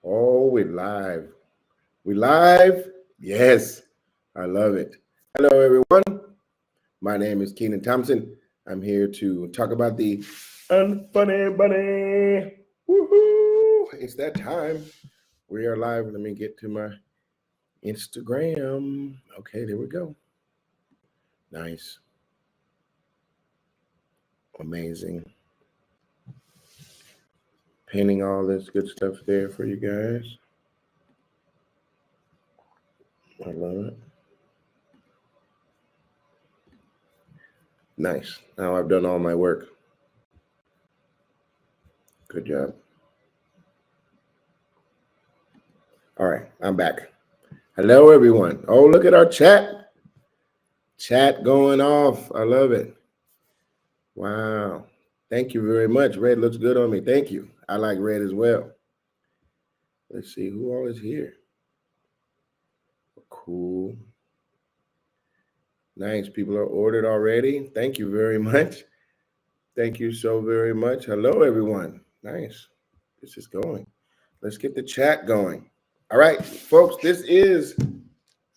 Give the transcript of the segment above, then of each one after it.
Oh, we live. We live? Yes. I love it. Hello, everyone. My name is Kenan Thompson. I'm here to talk about the Unfunny Bunny. Woohoo! It's that time. We are live. Let me get to my Instagram. Okay, there we go. Nice. Amazing. Painting all this good stuff there for you guys. I love it. Nice. Now I've done all my work. Good job. All right, I'm back. Hello, everyone. Oh, look at our chat. Chat going off. I love it. Wow. Thank you very much. Red looks good on me. Thank you. I like red as well. Let's see who all is here. Cool. Nice. People are ordered already. Thank you very much. Thank you so very much. Hello, everyone. Nice. This is going. Let's get the chat going. All right, folks, this is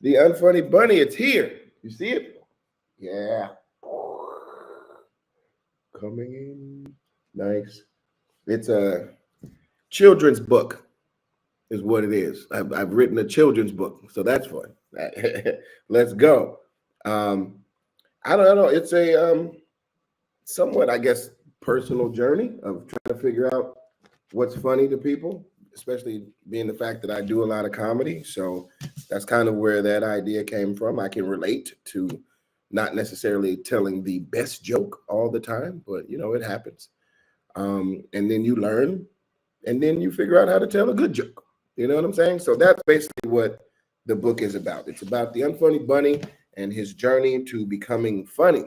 the Unfunny Bunny. It's here. You see it? Yeah. Coming in. Nice. It's a children's book, is what it is. I've written a children's book, so that's fun. Let's go. I don't know. It's a somewhat, I guess, personal journey of trying to figure out what's funny to people, especially being the fact that I do a lot of comedy. So that's kind of where that idea came from. I can relate to not necessarily telling the best joke all the time, but it happens. And then you learn, and then you figure out how to tell a good joke. You know what I'm saying? So that's basically what the book is about. It's about the Unfunny Bunny and his journey to becoming funny.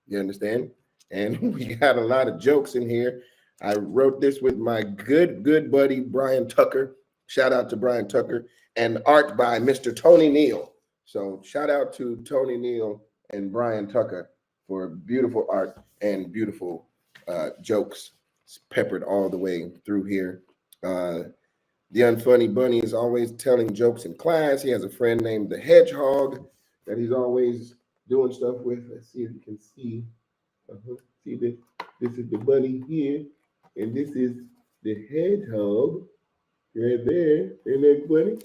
You understand? And we got a lot of jokes in here. I wrote this with my good buddy, Brian Tucker. Shout out to Brian Tucker, and art by Mr. Tony Neal. So shout out to Tony Neal and Brian Tucker for beautiful art and beautiful jokes peppered all the way through here. The Unfunny Bunny is always telling jokes in class. He has a friend named the Hedgehog that he's always doing stuff with. Let's see if you can see. See this? This is the bunny here, and this is the hedgehog right there. Isn't that funny?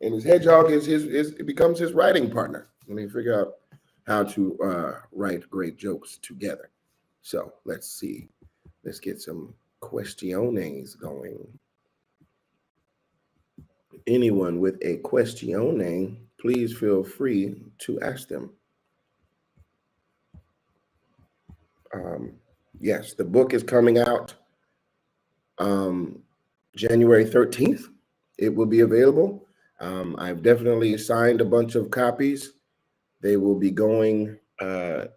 And his hedgehog is it becomes his writing partner, and they figure out how to write great jokes together. So let's see. Let's get some questiones going. Anyone with a question, please feel free to ask them. Yes, the book is coming out January 13th. It will be available. I've definitely signed a bunch of copies. They will be going, I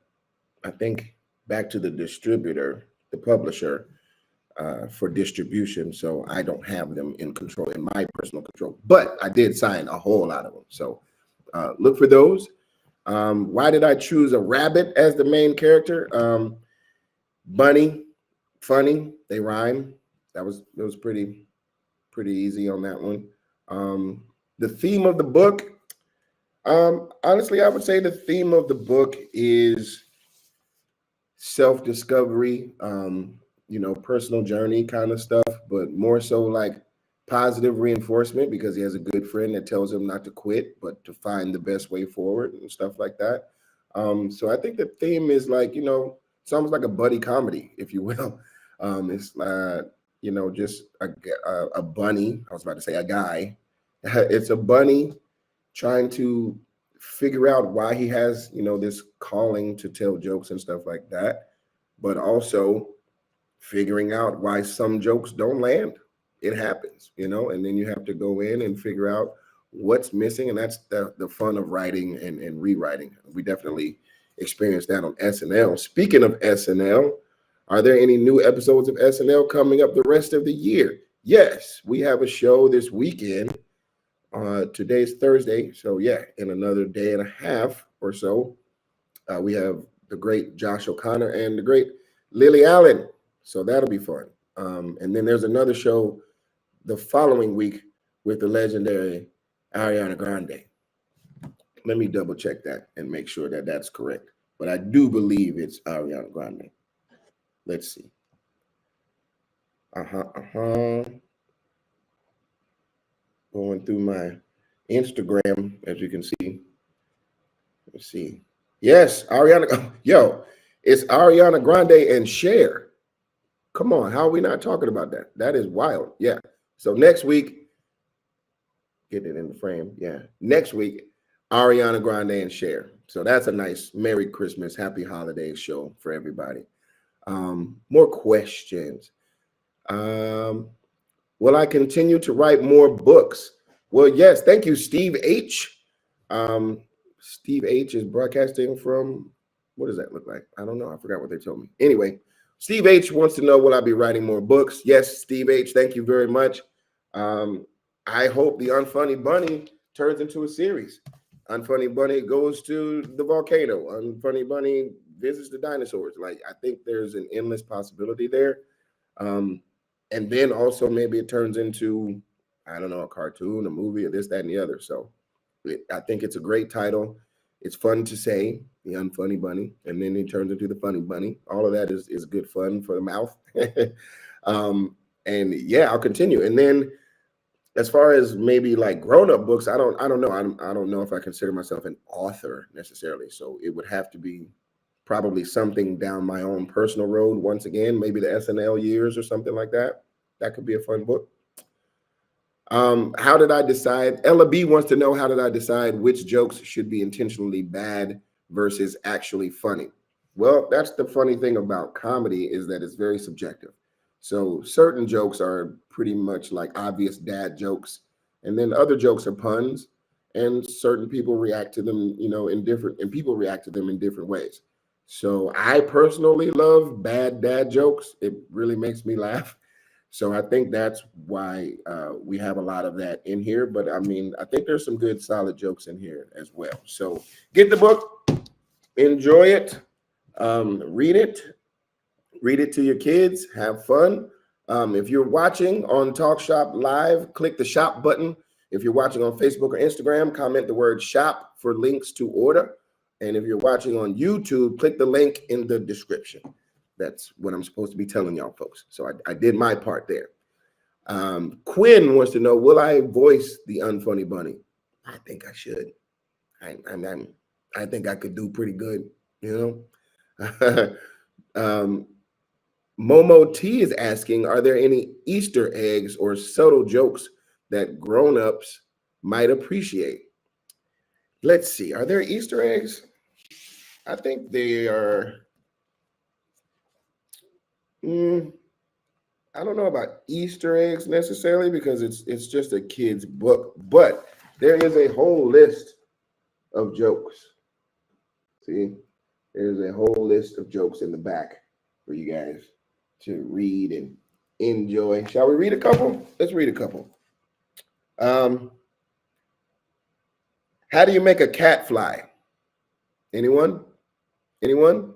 think, back to the distributor, the publisher, for distribution. So I don't have them in my personal control. But I did sign a whole lot of them. So look for those. Why did I choose a rabbit as the main character? Bunny, funny, they rhyme. It was pretty easy on that one. The theme of the book, honestly, I would say the theme of the book is self-discovery, personal journey kind of stuff, but more so like positive reinforcement, because he has a good friend that tells him not to quit, but to find the best way forward and stuff like that. So I think the theme is like, it's almost like a buddy comedy, if you will. It's just a bunny. I was about to say a guy. It's a bunny trying to figure out why he has, this calling to tell jokes and stuff like that, but also figuring out why some jokes don't land. It happens, and then you have to go in and figure out what's missing, and that's the fun of writing and rewriting. We definitely experienced that on SNL. Speaking of SNL, are there any new episodes of SNL coming up the rest of the year? Yes, we have a show this weekend. Today's Thursday, so yeah, in another day and a half or so, we have the great Josh O'Connor and the great Lily Allen. So that'll be fun. And then there's another show the following week with the legendary Ariana Grande. Let me double check that and make sure that that's correct. But I do believe it's Ariana Grande. Let's see. Going through my Instagram, as you can see. Let's see. Yes, Ariana. Yo, it's Ariana Grande and Cher. Come on, how are we not talking about that? That is wild. Yeah. So next week, get it in the frame. Yeah. Next week, Ariana Grande and Cher. So that's a nice Merry Christmas, Happy Holidays show for everybody. More questions. Will I continue to write more books? Well, yes. Thank you, Steve H. Steve H is broadcasting from, what does that look like? I don't know. I forgot what they told me. Anyway, Steve H wants to know, will I be writing more books? Yes, Steve H, thank you very much. I hope the Unfunny Bunny turns into a series. Unfunny Bunny goes to the volcano. Unfunny Bunny visits the dinosaurs. Like, I think there's an endless possibility there. And then also maybe it turns into, I don't know, a cartoon, a movie, or this, that, and the other. So I think it's a great title. It's fun to say, the Unfunny Bunny, and then it turns into the Funny Bunny. All of that is good fun for the mouth. And yeah, I'll continue. And then as far as maybe like grown-up books, I don't know. I don't know if I consider myself an author necessarily. So it would have to be probably something down my own personal road once again, maybe the SNL years or something like that. That could be a fun book. How did I decide? Ella B wants to know, how did I decide which jokes should be intentionally bad versus actually funny? Well, that's the funny thing about comedy, is that it's very subjective. So certain jokes are pretty much like obvious dad jokes, and then other jokes are puns, and certain people react to them, people react to them in different ways. So I personally love bad dad jokes. It really makes me laugh. So I think that's why we have a lot of that in here. But I mean, I think there's some good solid jokes in here as well. So get the book, enjoy it, read it to your kids, have fun. If you're watching on Talk Shop Live, click the shop button. If you're watching on Facebook or Instagram, comment the word shop for links to order. And if you're watching on YouTube, click the link in the description. That's what I'm supposed to be telling y'all folks. So I did my part there. Quinn wants to know, will I voice the Unfunny Bunny? I think I should. I think I could do pretty good, Momo T is asking, are there any Easter eggs or subtle jokes that grown-ups might appreciate? Let's see. Are there Easter eggs? I think they are. I don't know about Easter eggs necessarily, because it's just a kid's book, but there is a whole list of jokes. See, there's a whole list of jokes in the back for you guys to read and enjoy. Shall we read a couple? Let's read a couple. How do you make a cat fly? Anyone? Anyone?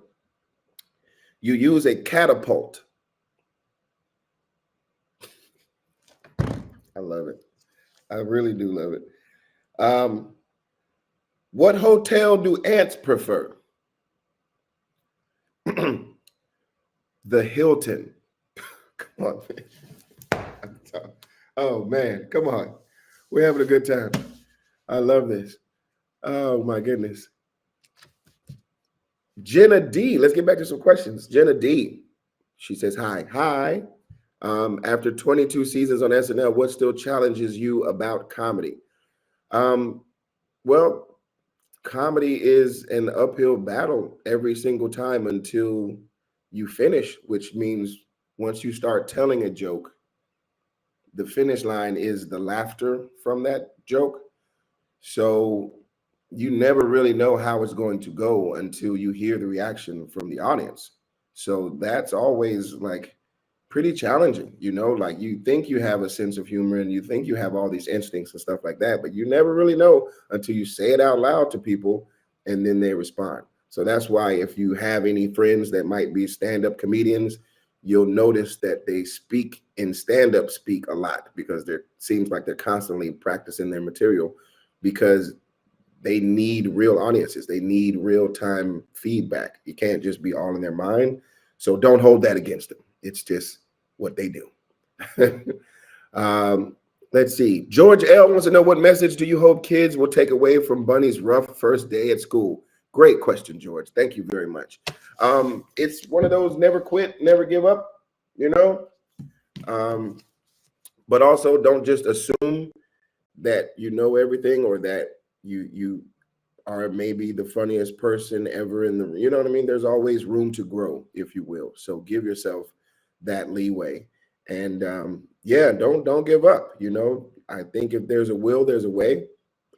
You use a catapult. I love it. I really do love it. What hotel do ants prefer? The Hilton. Come on, man. Oh, man. Come on. We're having a good time. I love this. Oh, my goodness. Jenna D. Let's get back to some questions. Jenna D. She says, hi. Hi. After 22 seasons on SNL, what still challenges you about comedy? Well, comedy is an uphill battle every single time until you finish, which means once you start telling a joke, the finish line is the laughter from that joke. So you never really know how it's going to go until you hear the reaction from the audience. So that's always like pretty challenging, like you think you have a sense of humor and you think you have all these instincts and stuff like that, but you never really know until you say it out loud to people and then they respond. So that's why if you have any friends that might be stand-up comedians, you'll notice that they speak in stand-up speak a lot because there seems like they're constantly practicing their material because they need real audiences. They need real-time feedback. You can't just be all in their mind. So don't hold that against them. It's just what they do. Let's see. George L. wants to know, what message do you hope kids will take away from Bunny's rough first day at school? Great question, George. Thank you very much. It's one of those never quit, never give up, you know? But also don't just assume that you know everything or that you are maybe the funniest person ever in the, you know what I mean? There's always room to grow, if you will. So give yourself that leeway. And yeah, don't give up. You know, I think if there's a will, there's a way.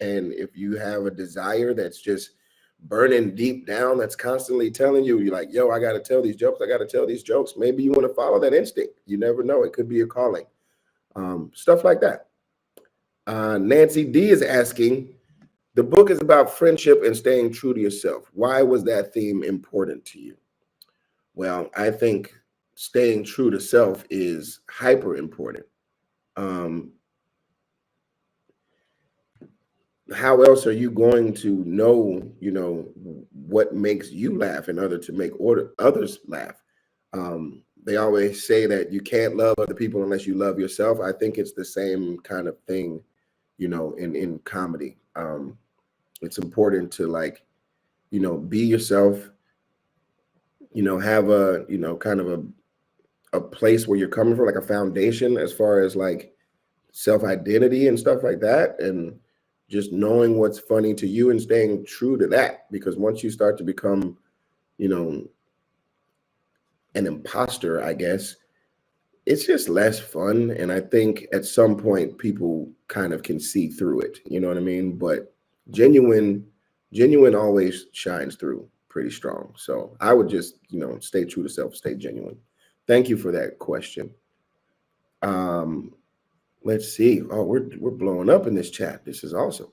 And if you have a desire that's just burning deep down, that's constantly telling you, you're like, yo, I got to tell these jokes. I got to tell these jokes. Maybe you want to follow that instinct. You never know. It could be a calling. Stuff like that. Nancy D is asking, the book is about friendship and staying true to yourself. Why was that theme important to you? Well, I think staying true to self is hyper important. How else are you going to know, you know, what makes you laugh in order to make others laugh? They always say that you can't love other people unless you love yourself. I think it's the same kind of thing, you know, in comedy. It's important to, like, you know, be yourself, you know, have a, you know, kind of a place where you're coming from, like a foundation as far as like self-identity and stuff like that. And just knowing what's funny to you and staying true to that. Because once you start to become, you know, an imposter, I guess, it's just less fun. And I think at some point people kind of can see through it. You know what I mean? But genuine always shines through pretty strong. So I would just, you know, stay true to self, stay genuine. Thank you for that question. Let's see. Oh, we're blowing up in this chat. This is awesome.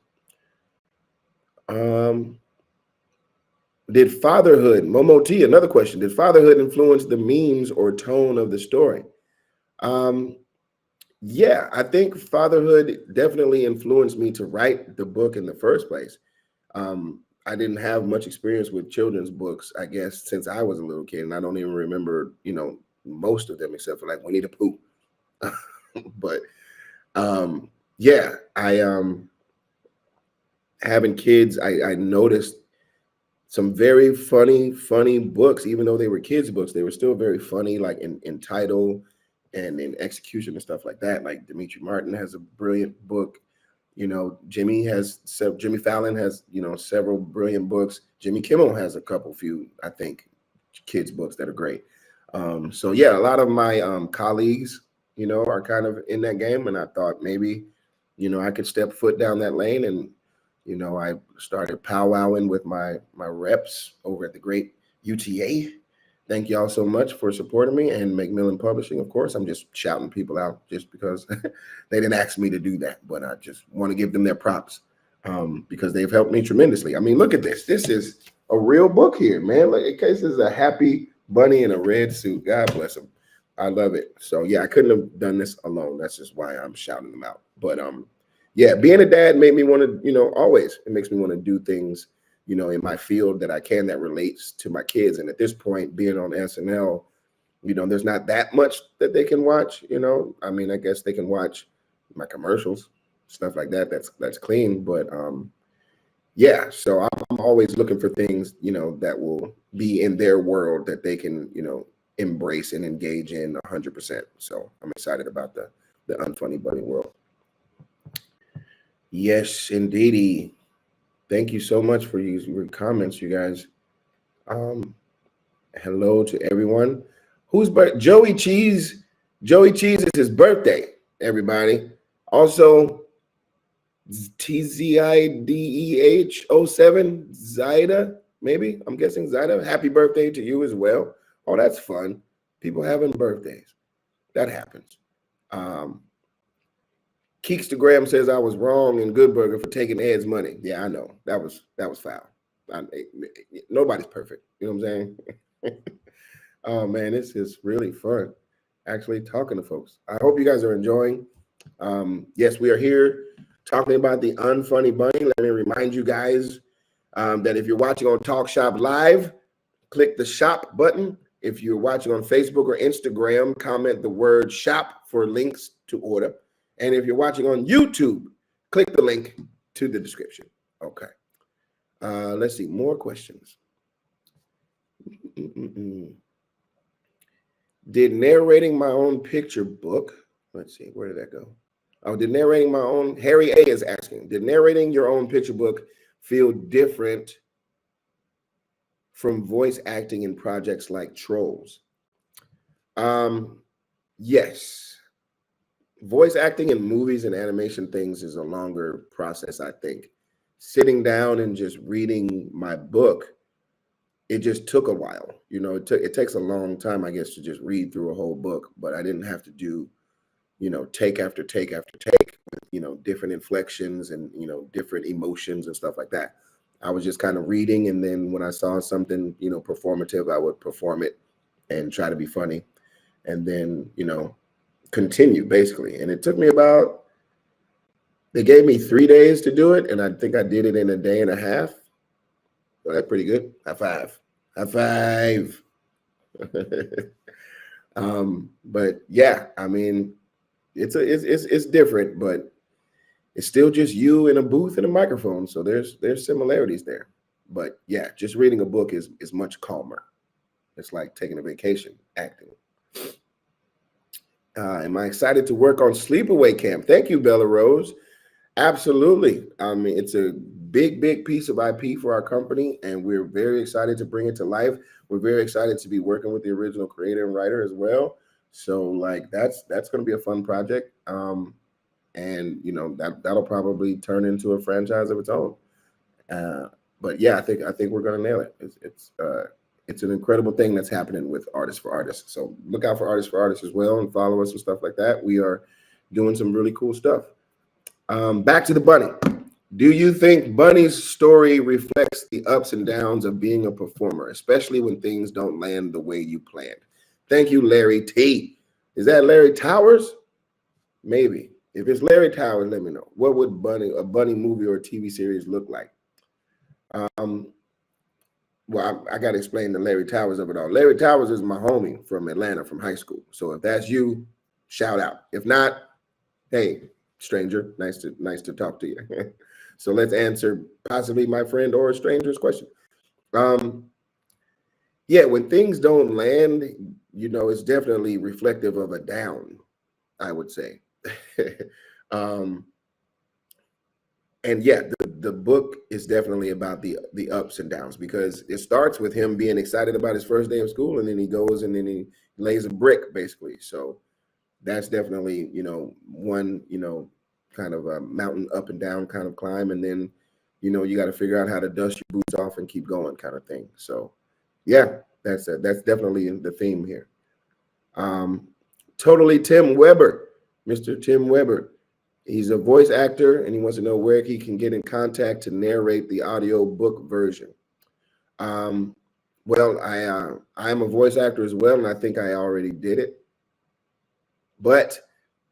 Did fatherhood, Momo T, another question, did fatherhood influence the memes or tone of the story? Yeah, I think fatherhood definitely influenced me to write the book in the first place. I didn't have much experience with children's books, I guess, since I was a little kid, and I don't even remember, you know, most of them except for like Winnie the Pooh. But yeah, having kids, I noticed some very funny books. Even though they were kids' books, they were still very funny, like in title and in execution and stuff like that. Like Demetri Martin has a brilliant book. You know, Jimmy Fallon has, you know, several brilliant books. Jimmy Kimmel has a few, I think, kids' books that are great. So yeah, a lot of my colleagues, you know, are kind of in that game, and I thought maybe, you know, I could step foot down that lane. And, you know, I started powwowing with my reps over at the great UTA. Thank y'all so much for supporting me, and Macmillan Publishing, of course. I'm just shouting people out just because they didn't ask me to do that, but I just want to give them their props because they've helped me tremendously. I mean, look at this. This is a real book here, man. Like, in case this is a happy bunny in a red suit. God bless him. I love it. So yeah, I couldn't have done this alone. That's just why I'm shouting them out. But yeah, being a dad made me want to, you know, always, it makes me want to do things, you know, in my field that relates to my kids. And at this point, being on SNL, you know, there's not that much that they can watch, you know. I mean, I guess they can watch my commercials, stuff like that. That's clean. But yeah, so I'm always looking for things, you know, that will be in their world that they can, you know, embrace and engage in 100%. So I'm excited about the Unfunny Bunny world. Yes, indeedy. Thank you so much for your comments, you guys. Hello to everyone. Joey Cheese? Joey Cheese is his birthday, everybody. Also, TZIDEH07, Zaida, maybe? I'm guessing Zaida. Happy birthday to you as well. Oh, that's fun. People having birthdays. That happens. Keekstagram says I was wrong in Good Burger for taking Ed's money. Yeah, I know. That was foul. Nobody's perfect. You know what I'm saying? Oh man, this is really fun. Actually talking to folks. I hope you guys are enjoying. Yes, we are here talking about the Unfunny Bunny. Let me remind you guys that if you're watching on Talk Shop Live, click the shop button. If you're watching on Facebook or Instagram, comment the word shop for links to order. And if you're watching on YouTube, click the link to the description. Okay. Let's see, more questions. Did narrating my own picture book, let's see, where did that go? Oh, did narrating my own, Harry A is asking, did narrating your own picture book feel different from voice acting in projects like Trolls? Yes. Voice acting in movies and animation things is a longer process, I think. Sitting down and just reading my book, it just took a while. You know, it takes a long time, I guess, to just read through a whole book, but I didn't have to do, you know, take after take after take with, you know, different inflections and, you know, different emotions and stuff like that. I was just kind of reading, and then when I saw something, you know, performative, I would perform it and try to be funny, and then, you know, continue basically. And it took me about, they gave me 3 days to do it, and I think I did it in a day and a half. So that's pretty good. High five. High five. But yeah, I mean, it's different, but it's still just you in a booth and a microphone. So there's similarities there. But yeah, just reading a book is much calmer. It's like taking a vacation acting. Am I excited to work on Sleepaway Camp? Thank you, Bella Rose. Absolutely. I mean, it's a big piece of IP for our company, and we're very excited to bring it to life. We're very excited to be working with the original creator and writer as well. So like that's going to be a fun project. And you know, that'll probably turn into a franchise of its own. But yeah, I think we're going to nail it. It's an incredible thing that's happening with Artists for Artists. So look out for Artists for Artists as well, and follow us and stuff like that. We are doing some really cool stuff. Back to the bunny. Do you think Bunny's story reflects the ups and downs of being a performer, especially when things don't land the way you planned? Thank you, Larry T. Is that Larry Towers? Maybe. If it's Larry Towers, let me know. What would a Bunny movie or TV series look like? Well, I got to explain the Larry Towers of it all. Larry Towers is my homie from Atlanta, from high school. So if that's you, shout out. If not, hey, stranger, nice to talk to you. So let's answer possibly my friend or a stranger's question. Yeah, when things don't land, you know, it's definitely reflective of a down, I would say. And yeah, the book is definitely about the ups and downs, because it starts with him being excited about his first day of school, and then he goes and then he lays a brick basically. So that's definitely, you know, one, you know, kind of a mountain up and down kind of climb, and then, you know, you got to figure out how to dust your boots off and keep going kind of thing. So yeah, that's definitely the theme here. Totally Tim Weber, Mr. Tim Weber. He's a voice actor, and he wants to know where he can get in contact to narrate the audio book version. Well, I am a voice actor as well, and I think I already did it. But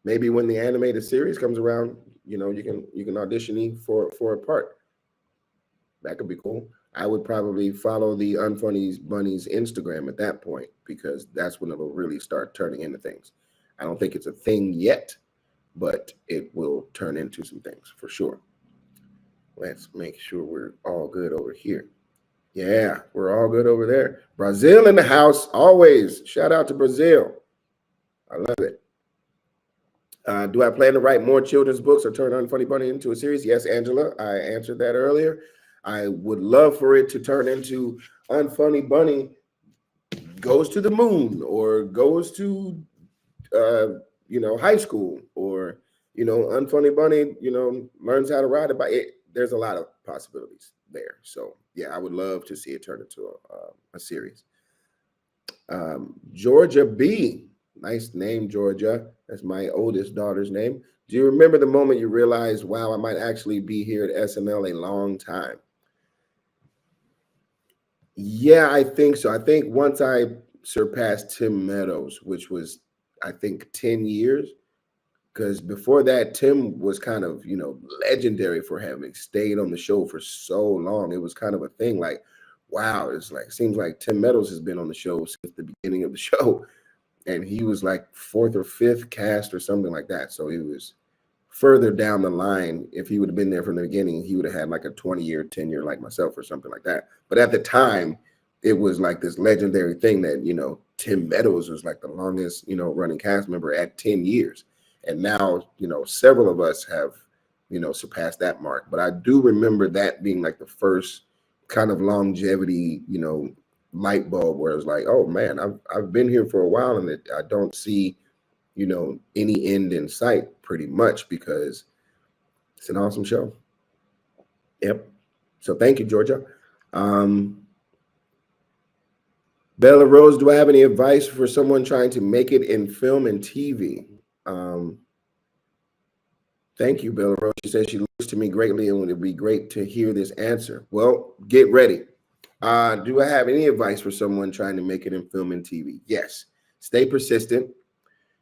maybe when the animated series comes around, you know, you can audition me for a part. That could be cool. I would probably follow the Unfunny Bunny's Instagram at that point, because that's when it'll really start turning into things. I don't think it's a thing yet, but it will turn into some things for sure. Let's make sure we're all good over here. Yeah, we're all good over there. Brazil in the house, always. Shout out to Brazil. I love it. Do I plan to write more children's books or turn Unfunny Bunny into a series? Yes, Angela, I answered that earlier. I would love for it to turn into Unfunny Bunny goes to the moon, or goes to you know, high school, or, you know, Unfunny Bunny, you know, learns how to ride a bike. There's a lot of possibilities there. So yeah, I would love to see it turn into a series. Georgia B, nice name, Georgia. That's my oldest daughter's name. Do you remember the moment you realized, wow, I might actually be here at SML a long time? Yeah, I think so. I think once I surpassed Tim Meadows, which was, I think, 10 years. Because before that, Tim was kind of, legendary for having stayed on the show for so long. It was kind of a thing like, wow, it's like, seems like Tim Meadows has been on the show since the beginning of the show. And he was like fourth or fifth cast or something like that. So he was further down the line. If he would have been there from the beginning, he would have had like a 20-year tenure like myself or something like that. But at the time, it was like this legendary thing that, Tim Meadows was like the longest, running cast member at 10 years. And now, several of us have, surpassed that mark. But I do remember that being like the first kind of longevity, light bulb where it's like, oh man, I've been here for a while and I don't see, any end in sight pretty much, because it's an awesome show. Yep. So thank you, Georgia. Bella Rose, do I have any advice for someone trying to make it in film and TV? Thank you, Bella Rose. She says she looks to me greatly and it would be great to hear this answer. Well, get ready. Do I have any advice for someone trying to make it in film and TV? Yes. Stay persistent.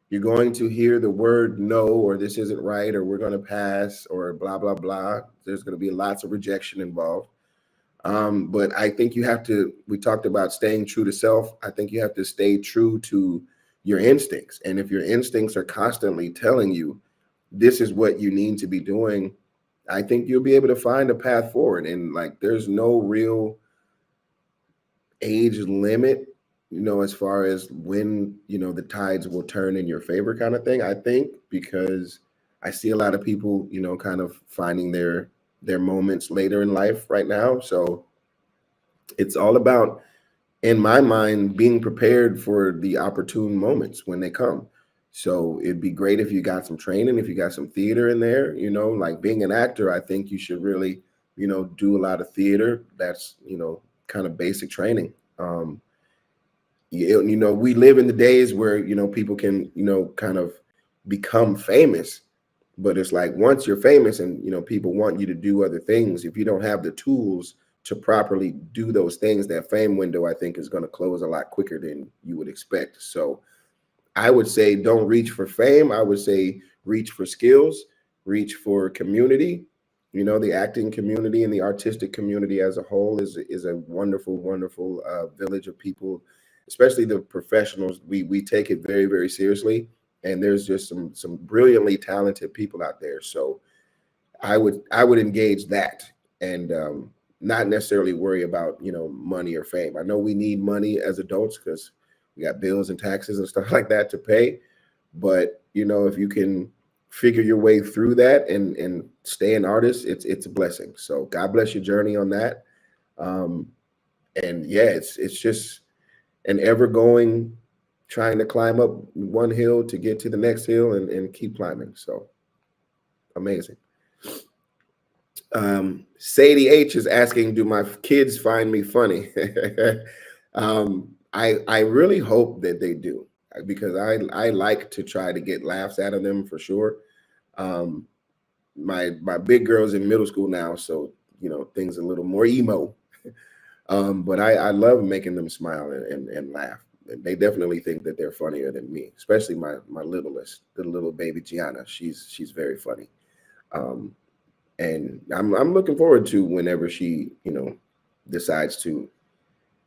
You're going to hear the word no, or this isn't right, or we're going to pass, or blah, blah, blah. There's going to be lots of rejection involved. But I think you have to, we talked about staying true to self. I think you have to stay true to your instincts. And if your instincts are constantly telling you this is what you need to be doing, I think you'll be able to find a path forward. And like, there's no real age limit, as far as when, the tides will turn in your favor kind of thing, I think, because I see a lot of people, kind of finding their moments later in life right now. So it's all about, in my mind, being prepared for the opportune moments when they come. So it'd be great if you got some training, if you got some theater in there, like being an actor, I think you should really, do a lot of theater. That's, kind of basic training. We live in the days where, people can, kind of become famous, but it's like, once you're famous and, people want you to do other things, if you don't have the tools to properly do those things, that fame window, I think, is going to close a lot quicker than you would expect. So I would say, don't reach for fame. I would say, reach for skills, reach for community. The acting community and the artistic community as a whole is a wonderful, wonderful village of people, especially the professionals. We take it very, very seriously. And there's just some brilliantly talented people out there. So I would engage that and not necessarily worry about, money or fame. I know we need money as adults because we got bills and taxes and stuff like that to pay. But, if you can figure your way through that and stay an artist, it's a blessing. So God bless your journey on that. And yeah, it's just an ever going, trying to climb up one hill to get to the next hill and keep climbing. So amazing. Sadie H is asking, do my kids find me funny? I really hope that they do, because I like to try to get laughs out of them for sure. My big girl's in middle school now, so things a little more emo. But I love making them smile and laugh. They definitely think that they're funnier than me, especially my littlest, the little baby Gianna. She's very funny. And I'm looking forward to whenever she, decides to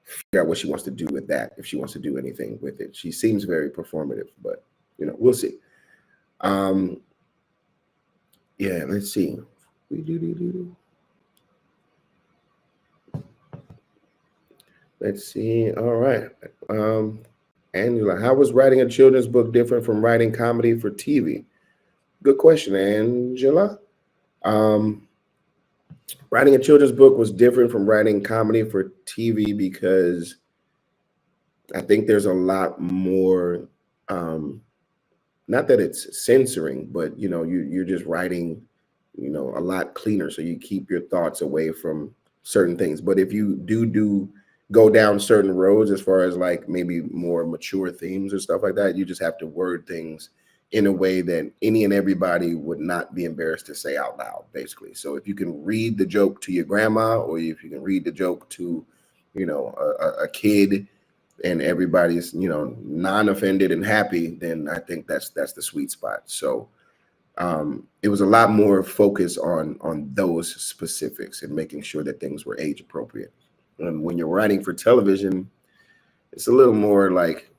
figure out what she wants to do with that, if she wants to do anything with it. She seems very performative, but we'll see. Yeah, let's see. Let's see. All right. Angela, how was writing a children's book different from writing comedy for TV? Good question, Angela. Writing a children's book was different from writing comedy for TV because I think there's a lot more, not that it's censoring, but you're just writing, a lot cleaner. So you keep your thoughts away from certain things. But if you do go down certain roads, as far as like maybe more mature themes or stuff like that, you just have to word things in a way that any and everybody would not be embarrassed to say out loud, basically. So if you can read the joke to your grandma, or if you can read the joke to, a kid, and everybody's, you know, non-offended and happy, then I think that's the sweet spot. So it was a lot more focus on those specifics and making sure that things were age appropriate. And when you're writing for television, it's a little more like,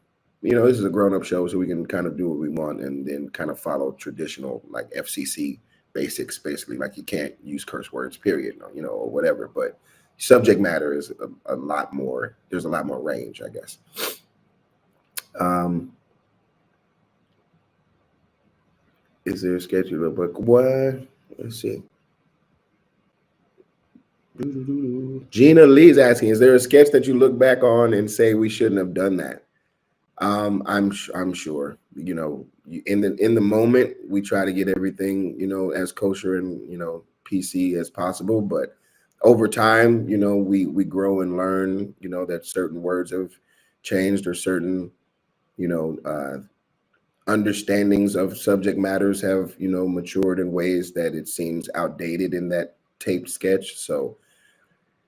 you know, this is a grown-up show, so we can kind of do what we want and then kind of follow traditional like FCC basics, basically, like you can't use curse words, period, you know, or whatever. But subject matter is a lot more, there's a lot more range, I guess. Is there a schedule book? What? Let's see. Gina Lee's asking, is there a sketch that you look back on and say we shouldn't have done that? I'm sure, you know, in the moment we try to get everything, you know, as kosher and, you know, PC as possible, but over time, you know, we grow and learn, you know, that certain words have changed or certain, you know, understandings of subject matters have, you know, matured in ways that it seems outdated in that taped sketch. So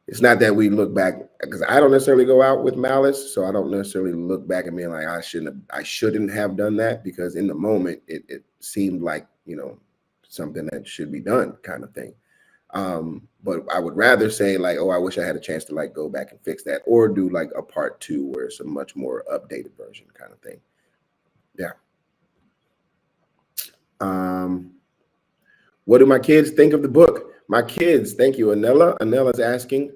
it's not that we look back, because I don't necessarily go out with malice, so I don't necessarily look back and be like, I shouldn't have done that, because in the moment it seemed like, you know, something that should be done, kind of thing. But I would rather say like, oh, I wish I had a chance to like go back and fix that, or do like a part 2 where it's a much more updated version, kind of thing. Yeah. What do my kids think of the book? My kids, thank you, Anella. Anella's asking,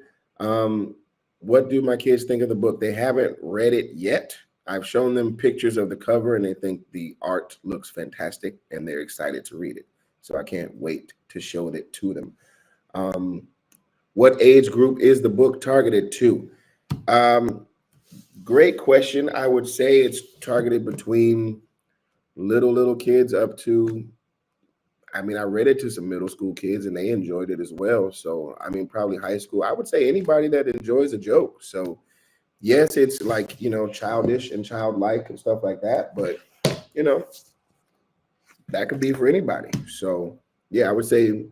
what do my kids think of the book? They haven't read it yet. I've shown them pictures of the cover and they think the art looks fantastic and they're excited to read it. So I can't wait to show it to them. What age group is the book targeted to? Great question. I would say it's targeted between little kids up to, I mean, I read it to some middle school kids and they enjoyed it as well. So, I mean, probably high school. I would say anybody that enjoys a joke. So, yes, it's like, you know, childish and childlike and stuff like that. But, you know, that could be for anybody. So, yeah, I would say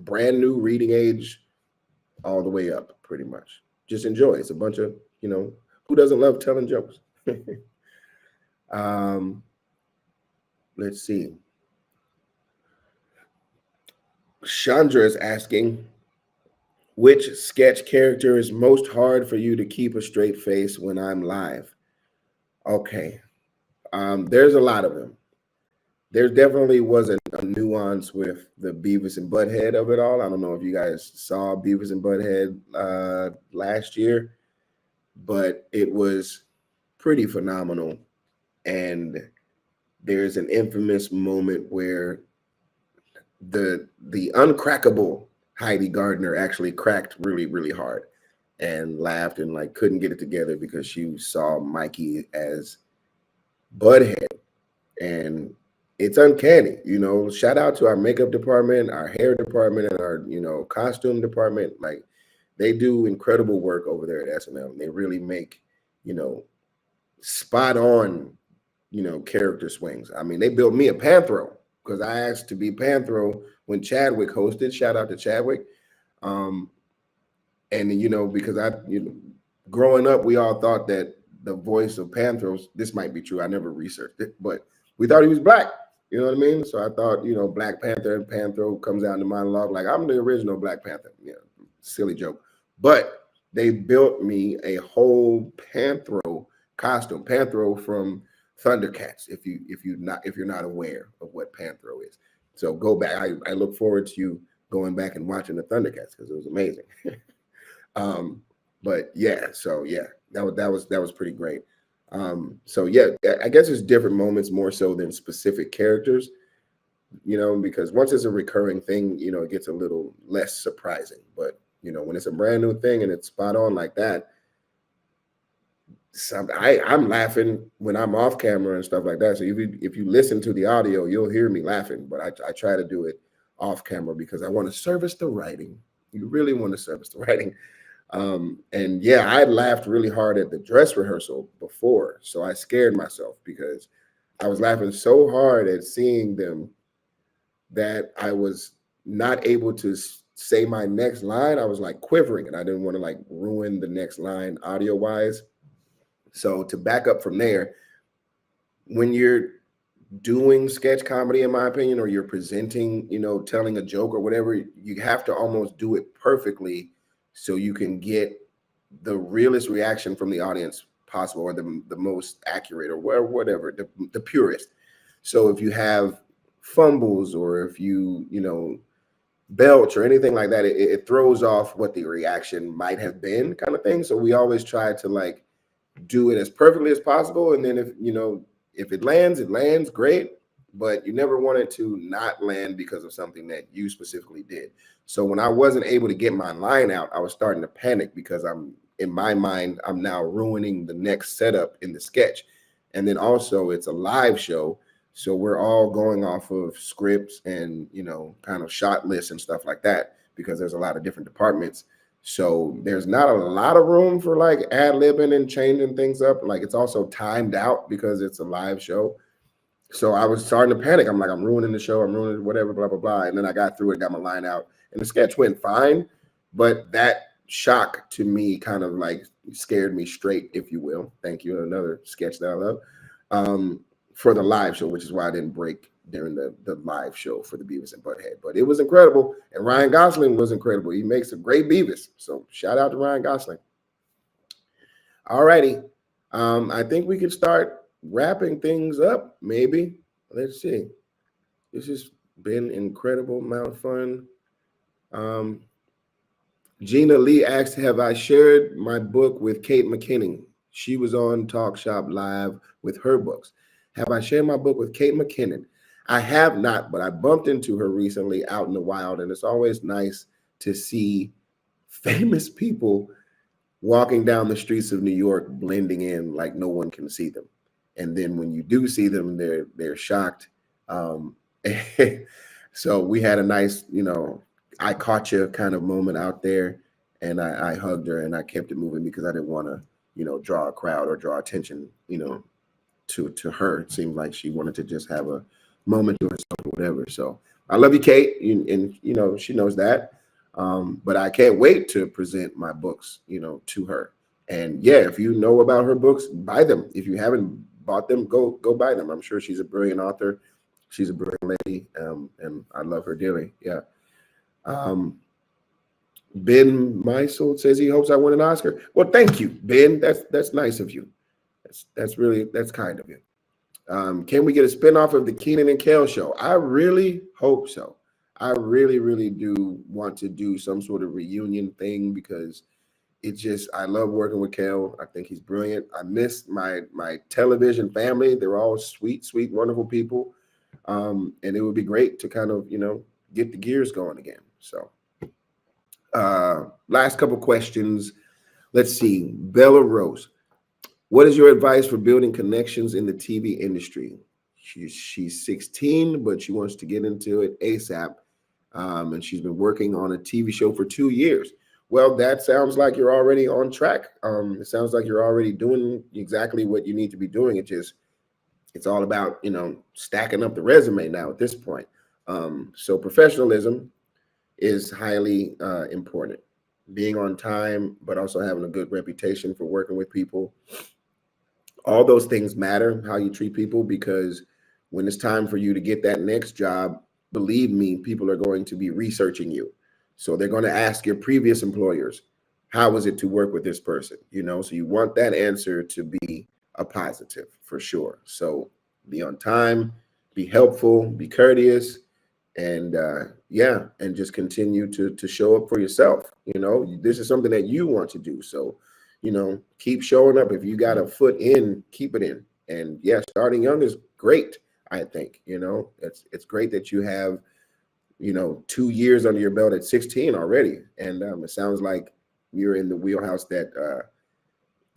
brand new reading age all the way up, pretty much. Just enjoy. It's a bunch of, you know, who doesn't love telling jokes? Let's see. Chandra is asking, which sketch character is most hard for you to keep a straight face when I'm live? Okay. There's a lot of them. There definitely was a nuance with the Beavis and Butthead of it all. I don't know if you guys saw Beavis and Butthead last year, but it was pretty phenomenal. And there's an infamous moment where the uncrackable Heidi Gardner actually cracked really hard and laughed and like couldn't get it together because she saw Mikey as Butthead. And it's uncanny, you know. Shout out to our makeup department, our hair department, and our, you know, costume department. Like, they do incredible work over there at SNL. And they really make, you know, spot on, you know, character swings. I mean, they built me a Panthro because I asked to be Panthro when Chadwick hosted. Shout out to Chadwick. And you know, because growing up, we all thought that the voice of Panthros, this might be true, I never researched it, but we thought he was black. You know what I mean? So I thought, you know, Black Panther and Panthro comes out in the monologue like I'm the original Black Panther. You know, silly joke. But they built me a whole Panthro costume, Panthro from Thundercats. If you're not aware of what Panthro is, so go back. I look forward to you going back and watching the Thundercats because it was amazing. But yeah, so yeah, that was pretty great. So yeah, I guess it's different moments more so than specific characters, you know, because once it's a recurring thing, you know, it gets a little less surprising. But you know, when it's a brand new thing and it's spot on like that, I'm laughing when I'm off camera and stuff like that. So if you listen to the audio, you'll hear me laughing. But I try to do it off camera because I want to service the writing. You really want to service the writing. And yeah, I laughed really hard at the dress rehearsal before. So I scared myself because I was laughing so hard at seeing them that I was not able to say my next line. I was like quivering and I didn't want to like ruin the next line audio wise. So to back up from there, when you're doing sketch comedy, in my opinion, or you're presenting, telling a joke or whatever, you have to almost do it perfectly so you can get the realest reaction from the audience possible, or the most accurate, or whatever, the purest. So if you have fumbles, or if you belch or anything like that, it throws off what the reaction might have been, kind of thing. So we always try to like do it as perfectly as possible. And then if it lands great, but you never want it to not land because of something that you specifically did. So when I wasn't able to get my line out, I was starting to panic, because in my mind, I'm now ruining the next setup in the sketch. And then also it's a live show. So we're all going off of scripts and, kind of shot lists and stuff like that, because there's a lot of different departments. So there's not a lot of room for like ad-libbing and changing things up. Like, it's also timed out because it's a live show. So I was starting to panic. I'm like, I'm ruining the show. I'm ruining whatever, blah, blah, blah. And then I got through it, got my line out, and the sketch went fine. But that shock to me kind of like scared me straight, if you will. Thank you. Another sketch that I love, for the live show, which is why I didn't break during the live show for the Beavis and Butthead. But it was incredible. And Ryan Gosling was incredible. He makes a great Beavis. So shout out to Ryan Gosling. All righty. I think we can start wrapping things up, maybe. Let's see. This has been incredible amount of fun. Gina Lee asked, have I shared my book with Kate McKinnon? She was on Talk Shop Live with her books. Have I shared my book with Kate McKinnon? I have not, but I bumped into her recently out in the wild, and it's always nice to see famous people walking down the streets of New York, blending in like no one can see them. And then when you do see them, they're shocked. So we had a nice, I caught you kind of moment out there, and I hugged her, and I kept it moving because I didn't want to, draw a crowd or draw attention, to her. It seemed like she wanted to just have a moment to herself or whatever. So I love you, Kate, and she knows that. But I can't wait to present my books, to her. And yeah, if you know about her books, buy them. If you haven't bought them, go buy them. I'm sure she's a brilliant author. She's a brilliant lady, and I love her dearly. Yeah. Ben Meisel says he hopes I win an Oscar. Well, thank you, Ben. That's nice of you. That's kind of you. Can we get a spinoff of the Kenan and Kel show? I really hope so. I really, really do want to do some sort of reunion thing, because I love working with Kel. I think he's brilliant. I miss my television family. They're all sweet, sweet, wonderful people. And it would be great to kind of, get the gears going again. So last couple questions. Let's see. Bella Rose. What is your advice for building connections in the TV industry? She's 16, but she wants to get into it ASAP. And she's been working on a TV show for 2 years. Well, that sounds like you're already on track. It sounds like you're already doing exactly what you need to be doing. It's all about, stacking up the resume now at this point. So professionalism is highly important. Being on time, but also having a good reputation for working with people. All those things matter, how you treat people, because when it's time for you to get that next job, believe me, people are going to be researching you. So they're going to ask your previous employers, how was it to work with this person? So you want that answer to be a positive for sure. So be on time, be helpful, be courteous, and and just continue to show up for yourself. This is something that you want to do. So keep showing up. If you got a foot in, keep it in. And yeah, starting young is great. I think, it's great that you have, 2 years under your belt at 16 already. And it sounds like you're in the wheelhouse that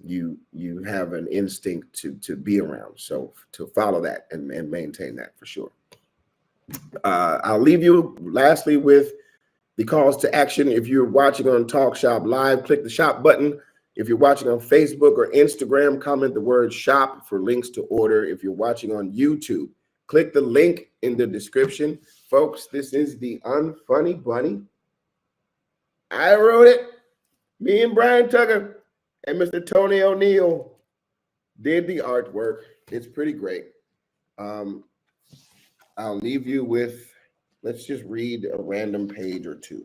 you have an instinct to be around. So to follow that and maintain that for sure. I'll leave you lastly with the calls to action. If you're watching on Talk Shop Live, click the shop button. If you're watching on Facebook or Instagram, comment the word shop for links to order. If you're watching on YouTube, click the link in the description. Folks, this is the Unfunny Bunny. I wrote it. Me and Brian Tucker and Mr. Tony O'Neill. did the artwork. It's pretty great. I'll leave you with, let's just read a random page or two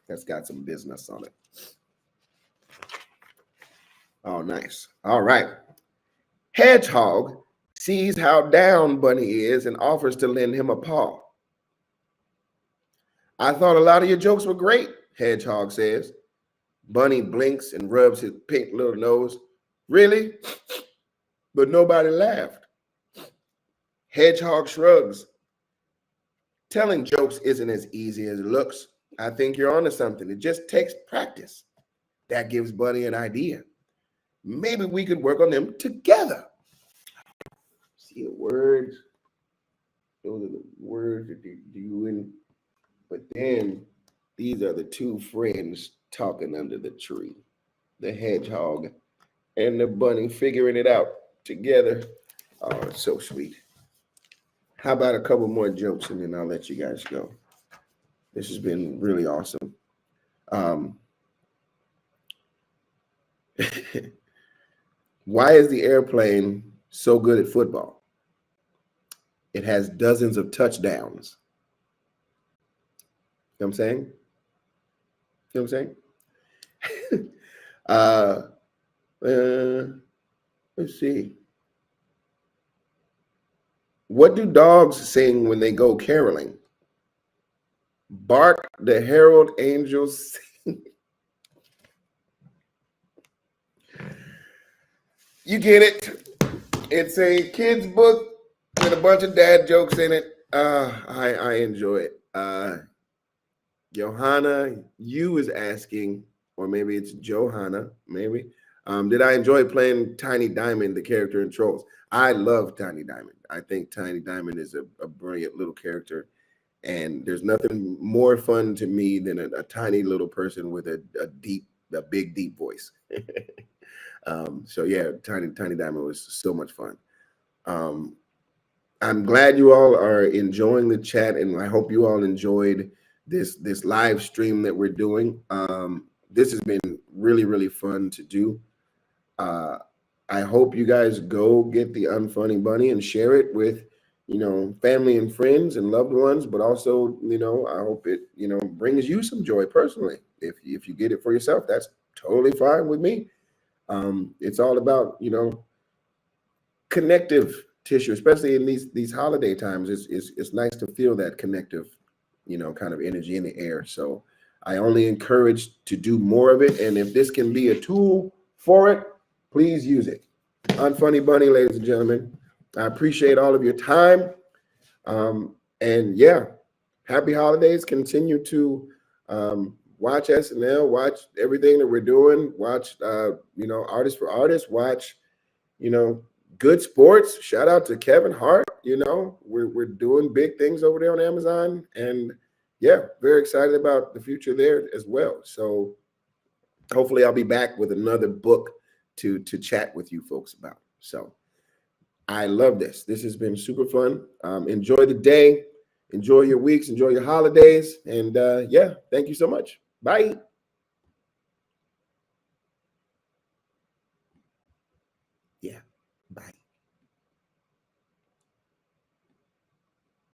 that's got some business on it. Oh, nice. All right. Hedgehog sees how down Bunny is and offers to lend him a paw. I thought a lot of your jokes were great, Hedgehog says. Bunny blinks and rubs his pink little nose. Really? But nobody laughed. Hedgehog shrugs. Telling jokes isn't as easy as it looks. I think you're onto something. It just takes practice. That gives Bunny an idea. Maybe we could work on them together. See the words? Those are the words that they're doing. But then these are the two friends talking under the tree. The hedgehog and the bunny figuring it out together. Oh, it's so sweet. How about a couple more jokes and then I'll let you guys go. This has been really awesome. Why is the airplane so good at football? It has dozens of touchdowns. You know what I'm saying? You know what I'm saying? Let's see. What do dogs sing when they go caroling? Bark the herald angels sing. You get it. It's a kid's book with a bunch of dad jokes in it. I enjoy it. Johanna, you is asking, or maybe it's Johanna, maybe. Did I enjoy playing Tiny Diamond, the character in Trolls? I love Tiny Diamond. I think Tiny Diamond is a brilliant little character. And there's nothing more fun to me than a tiny little person with a big, deep voice. So yeah, Tiny Diamond was so much fun. I'm glad you all are enjoying the chat, and I hope you all enjoyed this live stream that we're doing. This has been really, really fun to do. I hope you guys go get the Unfunny Bunny and share it with, family and friends and loved ones, but also, I hope it, brings you some joy personally. If you get it for yourself, that's totally fine with me. It's all about, connective tissue, especially in these holiday times. It's nice to feel that connective, kind of energy in the air. So I only encourage to do more of it. And if this can be a tool for it, please use it. Unfunny Bunny, ladies and gentlemen. I appreciate all of your time. And yeah, happy holidays. Continue to watch SNL, watch everything that we're doing, watch Artists for Artists, watch, good sports. Shout out to Kevin Hart. We're doing big things over there on Amazon. And yeah, very excited about the future there as well. So hopefully I'll be back with another book to chat with you folks about. So I love this. This has been super fun. Enjoy the day. Enjoy your weeks. Enjoy your holidays. And yeah, thank you so much. Bye.